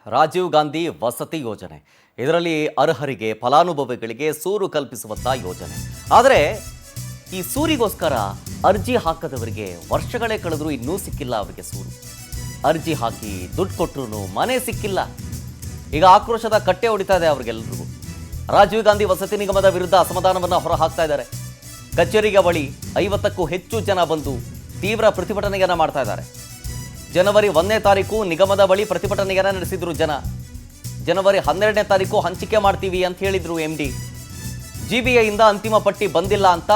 ರಾಜೀವ್ ಗಾಂಧಿ ವಸತಿ ಯೋಜನೆ. ಇದರಲ್ಲಿ ಅರ್ಹರಿಗೆ ಫಲಾನುಭವಿಗಳಿಗೆ ಸೂರು ಕಲ್ಪಿಸುವಂಥ ಯೋಜನೆ. ಆದರೆ ಈ ಸೂರಿಗೋಸ್ಕರ ಅರ್ಜಿ ಹಾಕದವರಿಗೆ ವರ್ಷಗಳೇ ಕಳೆದರೂ ಇನ್ನೂ ಸಿಕ್ಕಿಲ್ಲ ಅವರಿಗೆ ಸೂರು. ಅರ್ಜಿ ಹಾಕಿ ದುಡ್ಡು ಕೊಟ್ಟರು ಮನೆ ಸಿಕ್ಕಿಲ್ಲ. ಈಗ ಆಕ್ರೋಶದ ಕಟ್ಟೆ ಹೊಡಿತಾ ಇದೆ ಅವರಿಗೆಲ್ಲರಿಗೂ. ರಾಜೀವ್ ಗಾಂಧಿ ವಸತಿ ನಿಗಮದ ವಿರುದ್ಧ ಅಸಮಾಧಾನವನ್ನು ಹೊರಹಾಕ್ತಾ ಇದ್ದಾರೆ. ಕಚೇರಿಗೆ ಬಳಿ 50ಕ್ಕೂ ಹೆಚ್ಚು ಜನ ಬಂದು ತೀವ್ರ ಪ್ರತಿಭಟನೆಯನ್ನು ಮಾಡ್ತಾ ಇದ್ದಾರೆ. ಜನವರಿ 1ನೇ ತಾರೀಕು ನಿಗಮದ ಬಳಿ ಪ್ರತಿಭಟನೆಯನ್ನು ನಡೆಸಿದ್ರು ಜನ. ಜನವರಿ 12ನೇ ತಾರೀಕು ಹಂಚಿಕೆ ಮಾಡ್ತೀವಿ ಅಂತ ಹೇಳಿದ್ರು MD. GBAಯಿಂದ ಅಂತಿಮ ಪಟ್ಟಿ ಬಂದಿಲ್ಲ ಅಂತ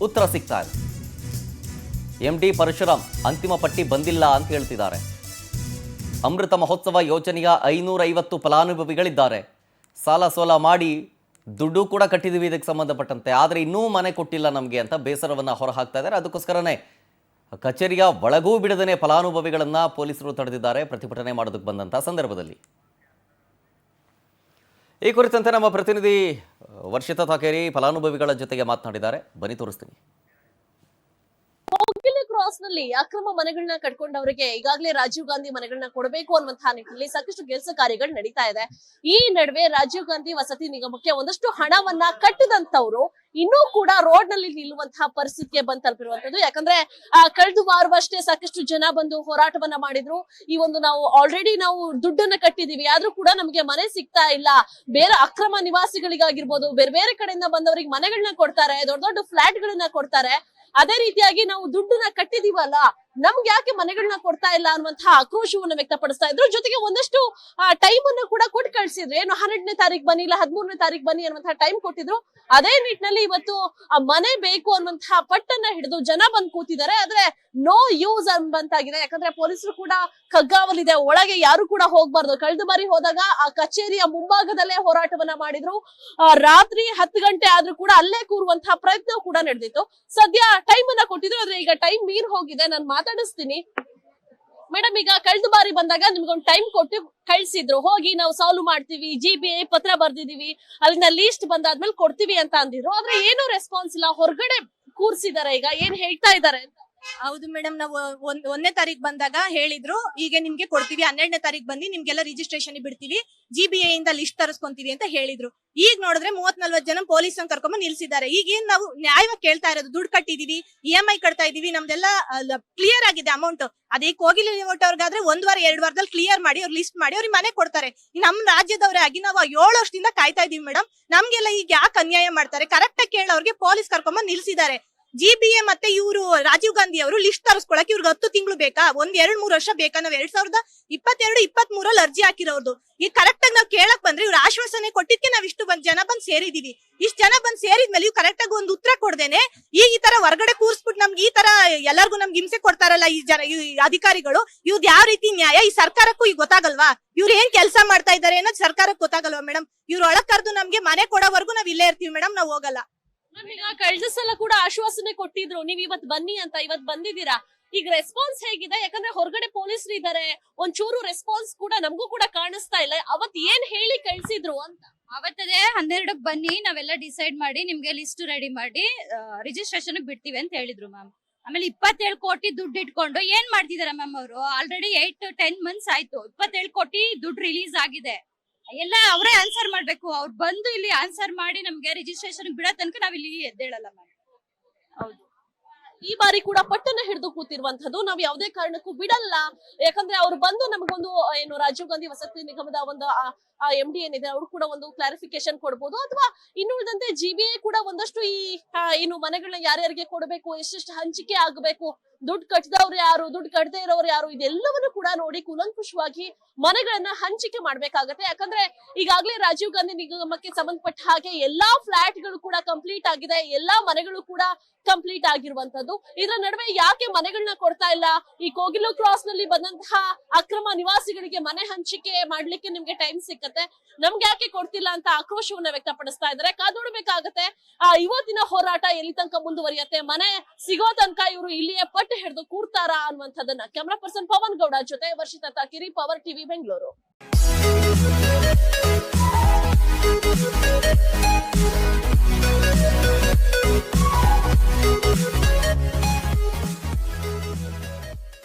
ಉತ್ತರ ಸಿಗ್ತಾ ಇದೆ. MD ಪರಶುರಾಮ್ ಅಂತಿಮ ಪಟ್ಟಿ ಬಂದಿಲ್ಲ ಅಂತ ಹೇಳ್ತಿದ್ದಾರೆ. ಅಮೃತ ಮಹೋತ್ಸವ ಯೋಜನೆಯ 550 ಫಲಾನುಭವಿಗಳಿದ್ದಾರೆ. ಸಾಲ ಸೋಲ ಮಾಡಿ ದುಡ್ಡು ಕೂಡ ಕಟ್ಟಿದ್ದೀವಿ ಇದಕ್ಕೆ ಸಂಬಂಧಪಟ್ಟಂತೆ, ಆದರೆ ಇನ್ನೂ ಮನೆ ಕೊಟ್ಟಿಲ್ಲ ನಮಗೆ ಅಂತ ಬೇಸರವನ್ನು ಹೊರಹಾಕ್ತಾ ಇದ್ದಾರೆ. ಅದಕ್ಕೋಸ್ಕರನೇ ಕಚೇರಿಯ ಒಳಗೂ ಬಿಡದೇ ಫಲಾನುಭವಿಗಳನ್ನು ಪೊಲೀಸರು ತಡೆದಿದ್ದಾರೆ ಪ್ರತಿಭಟನೆ ಮಾಡೋದಕ್ಕೆ ಬಂದಂಥ ಸಂದರ್ಭದಲ್ಲಿ. ಈ ಕುರಿತಂತೆ ನಮ್ಮ ಪ್ರತಿನಿಧಿ ವರ್ಷಿತಾ ತಾಕೇರಿ ಫಲಾನುಭವಿಗಳ ಜೊತೆಗೆ ಮಾತನಾಡಿದ್ದಾರೆ. ಬನ್ನಿ ತೋರಿಸ್ತೀನಿ. ಕ್ರಾಸ್ ನಲ್ಲಿ ಅಕ್ರಮ ಮನೆಗಳನ್ನ ಕಟ್ಕೊಂಡವರಿಗೆ ಈಗಾಗಲೇ ರಾಜೀವ್ ಗಾಂಧಿ ಮನೆಗಳನ್ನ ಕೊಡಬೇಕು ಅನ್ನುವಂತಹ ನಿಟ್ಟಿನಲ್ಲಿ ಸಾಕಷ್ಟು ಕೆಲಸ ಕಾರ್ಯಗಳು ನಡೀತಾ ಇದೆ. ಈ ನಡುವೆ ರಾಜೀವ್ ಗಾಂಧಿ ವಸತಿ ನಿಗಮಕ್ಕೆ ಒಂದಷ್ಟು ಹಣವನ್ನ ಕಟ್ಟಿದಂತವ್ರು ಇನ್ನೂ ಕೂಡ ರೋಡ್ ನಲ್ಲಿ ನಿಲ್ಲುವಂತಹ ಪರಿಸ್ಥಿತಿಗೆ ಬಂದ್ ತಲುಪಿರುವಂತದ್ದು. ಯಾಕಂದ್ರೆ ಕಳೆದ ವಾರವಷ್ಟೇ ಸಾಕಷ್ಟು ಜನ ಬಂದು ಹೋರಾಟವನ್ನ ಮಾಡಿದ್ರು. ಈ ಒಂದು ನಾವು ಆಲ್ರೆಡಿ ನಾವು ದುಡ್ಡನ್ನ ಕಟ್ಟಿದೀವಿ, ಆದ್ರೂ ಕೂಡ ನಮಗೆ ಮನೆ ಸಿಗ್ತಾ ಇಲ್ಲ. ಬೇರೆ ಅಕ್ರಮ ನಿವಾಸಿಗಳಿಗಾಗಿರ್ಬೋದು, ಬೇರೆ ಬೇರೆ ಕಡೆಯಿಂದ ಬಂದವರಿಗೆ ಮನೆಗಳನ್ನ ಕೊಡ್ತಾರೆ, ದೊಡ್ಡ ದೊಡ್ಡ ಫ್ಲಾಟ್ ಗಳನ್ನ ಕೊಡ್ತಾರೆ. ಅದೇ ರೀತಿಯಾಗಿ ನಾವು ದುಡ್ಡನ್ನ ಕಟ್ಟಿದೀವಲ್ಲ, ನಮ್ಗೆ ಯಾಕೆ ಮನೆಗಳನ್ನ ಕೊಡ್ತಾ ಇಲ್ಲ ಅನ್ನುವಂತಹ ಆಕ್ರೋಶವನ್ನ ವ್ಯಕ್ತಪಡಿಸ್ತಾ ಇದ್ರು. ಜೊತೆಗೆ ಒಂದಷ್ಟು ಟೈಮ್ ಅನ್ನು ಕೂಡ ಕೊಟ್ಟು ಕಳ್ಸಿದ್ರು. ಏನು 12ನೇ ತಾರೀಕು ಬನ್ನಿ, ಇಲ್ಲ 13ನೇ ತಾರೀಕು ಬನ್ನಿ ಅನ್ನುವಂತಹ ಟೈಮ್ ಕೊಟ್ಟಿದ್ರು. ಅದೇ ನಿಟ್ಟಿನಲ್ಲಿ ಇವತ್ತು ಮನೆ ಬೇಕು ಅನ್ನುವಂತಹ ಪಟ್ಟನ್ನ ಹಿಡಿದು ಜನ ಬಂದ್ ಕೂತಿದ್ದಾರೆ. ಆದ್ರೆ ನೋ ಯೂಸ್ ಅಂತಾಗಿದೆ. ಯಾಕಂದ್ರೆ ಪೊಲೀಸರು ಕೂಡ ಕಗ್ಗಾವಲಿದೆ, ಒಳಗೆ ಯಾರು ಕೂಡ ಹೋಗ್ಬಾರ್ದು. ಕಳೆದ ಬಾರಿ ಹೋದಾಗ ಆ ಕಚೇರಿಯ ಮುಂಭಾಗದಲ್ಲೇ ಹೋರಾಟವನ್ನ ಮಾಡಿದ್ರು. ರಾತ್ರಿ 10 ಗಂಟೆ ಆದ್ರೂ ಕೂಡ ಅಲ್ಲೇ ಕೂರುವಂತಹ ಪ್ರಯತ್ನ ಕೂಡ ನಡೆದಿತ್ತು. ಸದ್ಯ ಟೈಮ್ ಅನ್ನ ಕೊಟ್ಟಿದ್ರು, ಆದ್ರೆ ಈಗ ಟೈಮ್ ಮೀರ್ ಹೋಗಿದೆ. ನಾನು ಮಾತಾಡಿಸ್ತೀನಿ ಮೇಡಮ್. ಈಗ ಕಳೆದ ಬಾರಿ ಬಂದಾಗ ನಿಮ್ಗೊಂದು ಟೈಮ್ ಕೊಟ್ಟು ಕಳ್ಸಿದ್ರು, ಹೋಗಿ ನಾವು ಸಾಲ್ವ್ ಮಾಡ್ತೀವಿ, GBA ಪತ್ರ ಬರ್ದಿದೀವಿ, ಅಲ್ಲಿಂದ ಲೀಸ್ಟ್ ಬಂದಾದ್ಮೇಲೆ ಕೊಡ್ತೀವಿ ಅಂತ ಅಂದಿದ್ರು. ಆದ್ರೆ ಏನು ರೆಸ್ಪಾನ್ಸ್ ಇಲ್ಲ, ಹೊರಗಡೆ ಕೂರ್ಸಿದಾರೆ. ಈಗ ಏನ್ ಹೇಳ್ತಾ ಇದಾರೆ ಅಂತ? ಹೌದು ಮೇಡಮ್, ನಾವು 1ನೇ ತಾರೀಕು ಬಂದಾಗ ಹೇಳಿದ್ರು, ಈಗ ನಿಮ್ಗೆ ಕೊಡ್ತೀವಿ, 12ನೇ ತಾರೀಕು ಬನ್ನಿ, ನಿಮ್ಗೆಲ್ಲ ರಿಜಿಸ್ಟ್ರೇಷನ್ ಬಿಡ್ತೀವಿ, GBA ಇಂದ ಲಿಸ್ಟ್ ತರಿಸ್ಕೊಂತೀವಿ ಅಂತ ಹೇಳಿದ್ರು. ಈಗ ನೋಡಿದ್ರೆ 30-40 ಜನ ಪೊಲೀಸ್ ಕರ್ಕೊಂಡ್ ನಿಲ್ಸಿದ್ದಾರೆ. ಈಗ ಏನ್ ನಾವು ನ್ಯಾಯವಾಗಿ ಕೇಳ್ತಾ ಇರೋದು, ದುಡ್ಡು ಕಟ್ಟಿದೀವಿ, EMI ಕಟ್ತಾ ಇದೀವಿ, ನಮ್ದೆಲ್ಲ ಕ್ಲಿಯರ್ ಆಗಿದೆ ಅಮೌಂಟ್. ಅದೇ ಕೋಗಿಲೆ ಅವ್ರಿಗಾದ್ರೆ 1 ವಾರ 2 ವಾರದಲ್ಲಿ ಕ್ಲಿಯರ್ ಮಾಡಿ ಅವ್ರು ಲಿಸ್ಟ್ ಮಾಡಿ ಅವ್ರಿಗೆ ಮನೆ ಕೊಡ್ತಾರೆ. ನಮ್ ರಾಜ್ಯದವರೇ ಆಗಿ ನಾವು 7 ವರ್ಷದಿಂದ ಕಾಯ್ತಾ ಇದೀವಿ ಮೇಡಮ್. ನಮ್ಗೆಲ್ಲ ಈಗ ಯಾಕೆ ಅನ್ಯಾಯ ಮಾಡ್ತಾರೆ? ಕರೆಕ್ಟ್ ಆಗಿ ಕೇಳೋರ್ಗೆ ಪೊಲೀಸ್ ಕರ್ಕೊಂಡ್ ನಿಲ್ಸಿದ್ದಾರೆ. GBA ಮತ್ತೆ ಇವರು ರಾಜೀವ್ ಗಾಂಧಿ ಅವರು ಲಿಸ್ಟ್ ತರಿಸ್ಕೊಳಕ್ಕೆ ಇವ್ರಿಗೆ 10 ತಿಂಗಳು ಬೇಕಾ? 1-2-3 ವರ್ಷ ಬೇಕಾ? ನಾವ್ 2022-23 ಅರ್ಜಿ ಹಾಕಿರೋದು. ಈಗ ಕರೆಕ್ಟ್ ಆಗಿ ನಾವ್ ಕೇಳಕ್ ಬಂದ್ರೆ ಇವ್ರು ಆಶ್ವಾಸನೆ ಕೊಟ್ಟಿದ್ಕೆ ನಾವ್ ಇಷ್ಟು ಜನ ಬಂದ್ ಸೇರಿದೀವಿ. ಇಷ್ಟು ಜನ ಬಂದ್ ಸೇರಿದ್ಮೇಲೆ ಇವ್ ಕರೆಕ್ಟ್ ಆಗಿ ಒಂದು ಉತ್ತರ ಕೊಡ್ದೇನೆ ಈಗ ಈ ತರ ಹೊರಗಡೆ ಕೂರ್ಸ್ಬಿಟ್ಟು ನಮ್ಗೆ ಈ ತರ ಎಲ್ಲರಿಗೂ ನಮ್ಗೆ ಹಿಂಸೆ ಕೊಡ್ತಾರಲ್ಲ ಈ ಜನ, ಈ ಅಧಿಕಾರಿಗಳು. ಇವ್ರದ್ ಯಾವ ರೀತಿ ನ್ಯಾಯ? ಈ ಸರ್ಕಾರಕ್ಕೂ ಈಗ ಗೊತ್ತಾಗಲ್ವಾ ಇವ್ರು ಏನ್ ಕೆಲಸ ಮಾಡ್ತಾ ಇದಾರೆ ಅನ್ನೋದು ಸರ್ಕಾರಕ್ಕೆ ಗೊತ್ತಾಗಲ್ವಾ ಮೇಡಮ್? ಇವ್ರು ಒಳಗ್ ಕರ್ದು ನಮ್ಗೆ ಮನೆ ಕೊಡೋವರೆಗೂ ನಾವ್ ಇಲ್ಲೇ ಇರ್ತೀವಿ ಮೇಡಮ್, ನಾವ್ ಹೋಗಲ್ಲ. ಕಳೆದ ಸಲ ಕೂಡ ಆಶ್ವಾಸನೆ ಕೊಟ್ಟಿದ್ರು, ನೀವ್ ಇವತ್ ಬನ್ನಿ ಅಂತ. ಇವತ್ ಬಂದಿದ್ದೀರಾ, ಈಗ ರೆಸ್ಪಾನ್ಸ್ ಹೇಗಿದೆ? ಯಾಕಂದ್ರೆ ಹೊರಗಡೆ ಪೊಲೀಸರು ಇದಾರೆ, ಒಂಚೂರು ರೆಸ್ಪಾನ್ಸ್ ಕೂಡ ನಮಗೂ ಕೂಡ ಕಾಣಿಸ್ತಾ ಇಲ್ಲ. ಅವತ್ ಏನ್ ಹೇಳಿ ಕಳ್ಸಿದ್ರು ಅಂತ? ಅವತ್ತದೇ 12ಕ್ಕೆ ಬನ್ನಿ, ನಾವೆಲ್ಲ ಡಿಸೈಡ್ ಮಾಡಿ ನಿಮ್ಗೆ ಲಿಸ್ಟ್ ರೆಡಿ ಮಾಡಿ ರಿಜಿಸ್ಟ್ರೇಷನ್ ಬಿಡ್ತೀವಿ ಅಂತ ಹೇಳಿದ್ರು ಮ್ಯಾಮ್. ಆಮೇಲೆ 27 ಕೋಟಿ ದುಡ್ಡು ಇಟ್ಕೊಂಡು ಏನ್ ಮಾಡ್ತಿದಾರ ಮ್ಯಾಮ್ ಅವರು? ಆಲ್ರೆಡಿ 8-10 ಮಂತ್ಸ್ ಆಯ್ತು, 27 ಕೋಟಿ ದುಡ್ಡು ರಿಲೀಸ್ ಆಗಿದೆ. ಎಲ್ಲ ಅವರೇ ಆನ್ಸರ್ ಮಾಡ್ಬೇಕು. ಅವ್ರು ಬಂದು ಇಲ್ಲಿ ಆನ್ಸರ್ ಮಾಡಿ ನಮ್ಗೆ ರಿಜಿಸ್ಟ್ರೇಷನ್ ಬಿಡೋ ತನಕ ನಾವ್ ಇಲ್ಲಿ ಎದ್ದೇಳಲ್ಲ ಮ್ಯಾಮ್. ಹೌದು, ಈ ಬಾರಿ ಕೂಡ ಪಟ್ಟನ್ನ ಹಿಡಿದು ಕೂತಿರುವಂತದ್ದು ನಾವ್ ಯಾವುದೇ ಕಾರಣಕ್ಕೂ ಬಿಡಲ್ಲ. ಯಾಕಂದ್ರೆ ಅವ್ರು ಬಂದು ನಮಗೊಂದು ಏನು ರಾಜೀವ್ ಗಾಂಧಿ ವಸತಿ ನಿಗಮದ ಒಂದು MD ಏನಿದೆ ಅವ್ರು ಕೂಡ ಒಂದು ಕ್ಲಾರಿಫಿಕೇಶನ್ ಕೊಡ್ಬೋದು, ಅಥವಾ ಇನ್ನುಳಿದಂತೆ GBA ಕೂಡ ಒಂದಷ್ಟು ಈ ಏನು ಮನೆಗಳನ್ನ ಯಾರ್ಯಾರಿಗೆ ಕೊಡಬೇಕು, ಎಷ್ಟೆಷ್ಟು ಹಂಚಿಕೆ ಆಗ್ಬೇಕು, ದುಡ್ಡು ಕಟ್ಟಿದವ್ರು ಯಾರು, ದುಡ್ಡು ಕಟ್ಟದೇ ಇರೋರು ಯಾರು, ಇದೆಲ್ಲವನ್ನು ಕೂಡ ನೋಡಿ ಕೂಲಂಕುಷವಾಗಿ ಮನೆಗಳನ್ನ ಹಂಚಿಕೆ ಮಾಡ್ಬೇಕಾಗತ್ತೆ. ಯಾಕಂದ್ರೆ ಈಗಾಗಲೇ ರಾಜೀವ್ ಗಾಂಧಿ ನಿಗಮಕ್ಕೆ ಸಂಬಂಧಪಟ್ಟ ಹಾಗೆ ಎಲ್ಲಾ ಫ್ಲಾಟ್ ಗಳು ಕೂಡ ಕಂಪ್ಲೀಟ್ ಆಗಿದೆ, ಎಲ್ಲಾ ಮನೆಗಳು ಕೂಡ ಕಂಪ್ಲೀಟ್ ಆಗಿರುವಂತದ್ದು. ಇದರ ನಡುವೆ ಯಾಕೆ ಮನೆಗಳನ್ನ ಕೊಡ್ತಾ ಇಲ್ಲ? ಈ ಕೋಗಿಲು ಕ್ರಾಸ್ ನಲ್ಲಿ ಬಂದಂತಹ ಅಕ್ರಮ ನಿವಾಸಿಗಳಿಗೆ ಮನೆ ಹಂಚಿಕೆ ಮಾಡ್ಲಿಕ್ಕೆ ನಿಮ್ಗೆ ಟೈಮ್ ಸಿಕ್ಕತ್ತೆ, ನಮ್ಗೆ ಯಾಕೆ ಕೊಡ್ತಿಲ್ಲ ಅಂತ ಆಕ್ರೋಶವನ್ನ ವ್ಯಕ್ತಪಡಿಸ್ತಾ ಇದ್ದಾರೆ. ಕಾದೋಡ್ಬೇಕಾಗತ್ತೆ ಇವತ್ತಿನ ಹೋರಾಟ ಎಲ್ಲಿ ತನಕ ಮುಂದುವರಿಯತ್ತೆ, ಮನೆ ಸಿಗೋ ತನಕ ಇವರು ಇಲ್ಲಿಯೇ ಪಟ್ಟು ಹಿಡಿದು ಕೂರ್ತಾರಾ ಅನ್ನುವಂಥದ್ದನ್ನ. ಕ್ಯಾಮರಾ ಪರ್ಸನ್ ಪವನ್ ಗೌಡ ಜೊತೆ ವರ್ಷಿತಾ ತಾಕೇರಿ, ಪವರ್ ಟಿವಿ, ಬೆಂಗಳೂರು.